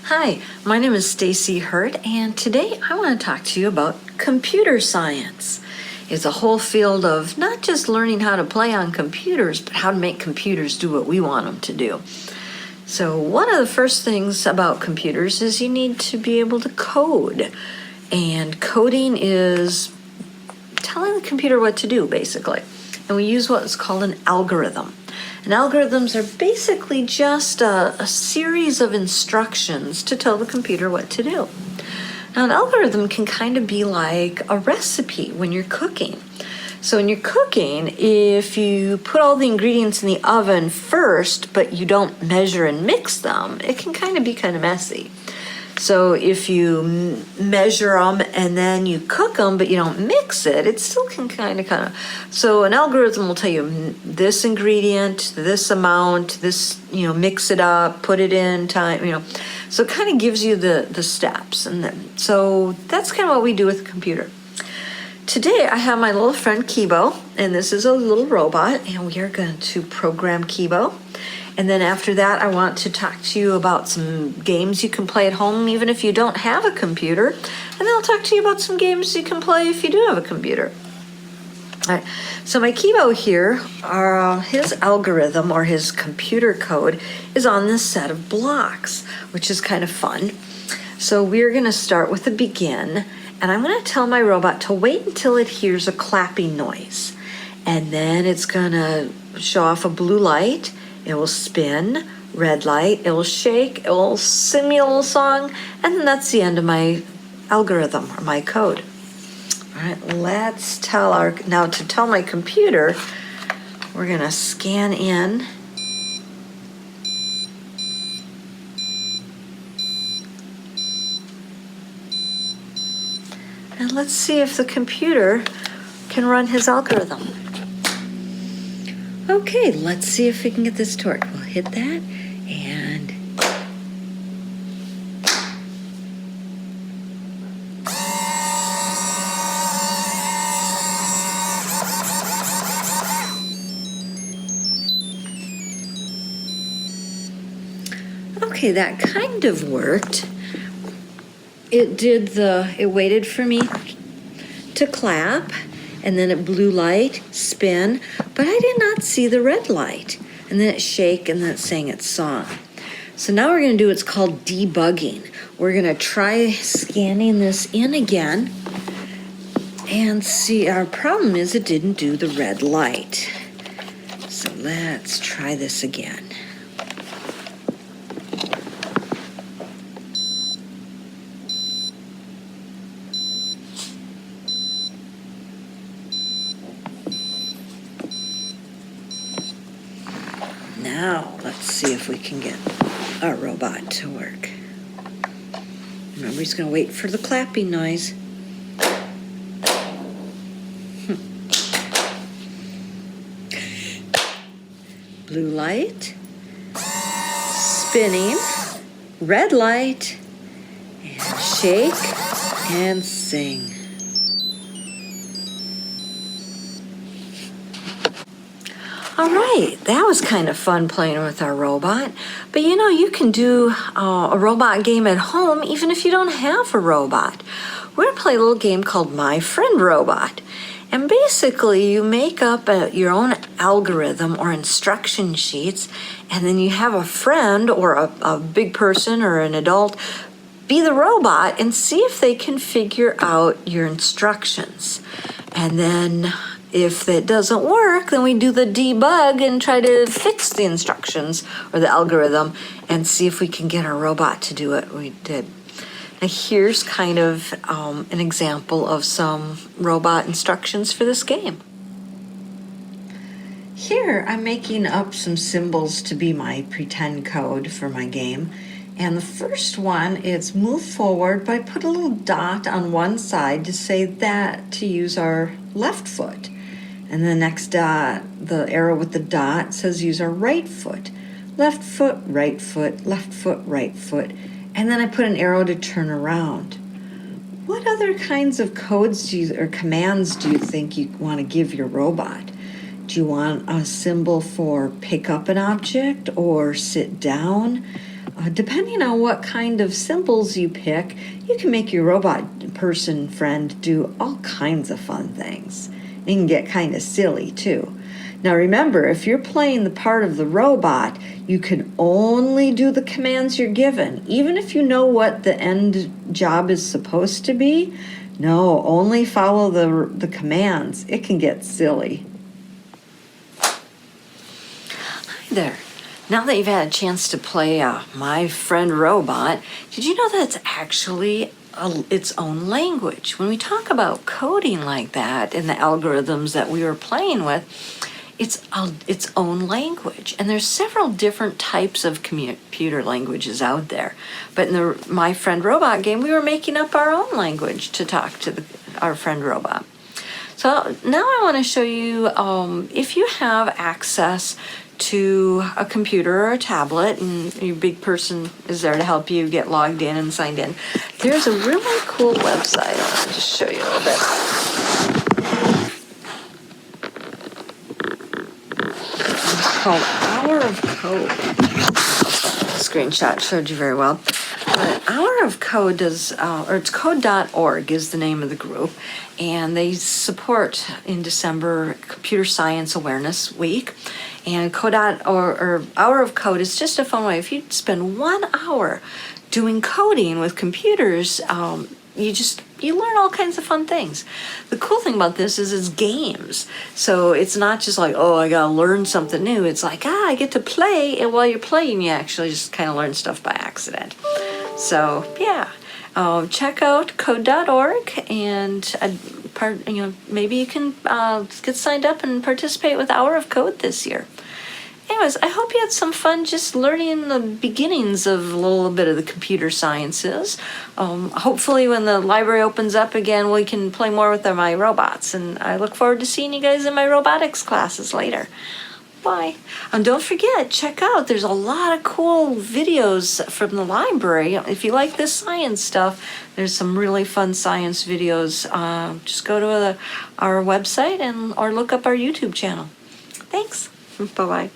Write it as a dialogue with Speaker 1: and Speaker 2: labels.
Speaker 1: Hi, my name is Stacy Hurt, and today I want to talk to you about computer science. It's a whole field of not just learning how to play on computers, but how to make computers do what we want them to do. So one of the first things about computers is you need to be able to code. And coding is telling the computer what to do, basically. And we use what's called an algorithm. And algorithms are basically just a series of instructions to tell the computer what to do. Now, an algorithm can kind of be like a recipe when you're cooking. So when you're cooking, if you put all the ingredients in the oven first, but you don't measure and mix them, it can kind of be kind of messy. So if you measure them and then you cook them, but you don't mix it, it still can kind of. So an algorithm will tell you this ingredient, this amount, this, mix it up, put it in time, So it kind of gives you the steps. And then, so that's kind of what we do with a computer. Today I have my little friend Kibo, and this is a little robot, and we are going to program Kibo. And then after that, I want to talk to you about some games you can play at home, even if you don't have a computer. And then I'll talk to you about some games you can play if you do have a computer. All right. So my Kibo here, his algorithm or his computer code is on this set of blocks, which is kind of fun. So we're going to start with the begin. And I'm going to tell my robot to wait until it hears a clapping noise. And then it's going to show off a blue light. It will spin, red light, it will shake, it will sing me a little song, and then that's the end of my algorithm or my code. All right, let's now to tell my computer, we're gonna scan in. And let's see if the computer can run his algorithm. Okay, let's see if we can get this to work. We'll hit that and okay, that kind of worked. It waited for me to clap. And then it blue light, spin, but I did not see the red light. And then it shake, and then it sang its song. So now we're going to do what's called debugging. We're going to try scanning this in again and see. Our problem is it didn't do the red light. So let's try this again. Now, let's see if we can get our robot to work. Remember, he's going to wait for the clapping noise. Blue light, spinning, red light, and shake and sing. All right, that was kind of fun playing with our robot. But you can do a robot game at home even if you don't have a robot. We're going to play a little game called My Friend Robot. And basically, you make up your own algorithm or instruction sheets, and then you have a friend or a big person or an adult be the robot and see if they can figure out your instructions. And then if that doesn't work, then we do the debug and try to fix the instructions or the algorithm and see if we can get our robot to do what we did. Now here's kind of an example of some robot instructions for this game. Here I'm making up some symbols to be my pretend code for my game. And the first one is move forward, but I put a little dot on one side to say that to use our left foot. And the next dot, the arrow with the dot, says use our right foot. Left foot, right foot, left foot, right foot. And then I put an arrow to turn around. What other kinds of codes or commands do you think you want to give your robot? Do you want a symbol for pick up an object or sit down? depending on what kind of symbols you pick, you can make your robot person friend do all kinds of fun things. It can get kind of silly too. Now remember, if you're playing the part of the robot, you can only do the commands you're given. Even if you know what the end job is supposed to be, no, only follow the commands. It can get silly. Hi there. Now that you've had a chance to play My Friend Robot, did you know that it's actually its own language? When we talk about coding like that in the algorithms that we were playing with, it's its own language. And there's several different types of computer languages out there. But in the My Friend Robot game, we were making up our own language to talk to our friend robot. So now I want to show you, if you have access to a computer or a tablet and your big person is there to help you get logged in and signed in, there's a really cool website. I'll just show you a little bit. It's called Hour of Code. Screenshot showed you very well. But Hour of Code does, or it's code.org is the name of the group, and they support in December Computer Science Awareness Week. And or Hour of Code is just a fun way. If you spend 1 hour doing coding with computers, you learn all kinds of fun things. The cool thing about this is it's games. So it's not just like, oh, I gotta learn something new. It's like, I get to play, and while you're playing, you actually just kind of learn stuff by accident. So yeah, check out code.org, and maybe you can get signed up and participate with Hour of Code this year. Anyways, I hope you had some fun just learning the beginnings of a little bit of the computer sciences. Hopefully when the library opens up again, we can play more with my robots. And I look forward to seeing you guys in my robotics classes later. Bye. And don't forget, check out, there's a lot of cool videos from the library. If you like this science stuff, there's some really fun science videos. Just go to our website or look up our YouTube channel. Thanks. Bye-bye.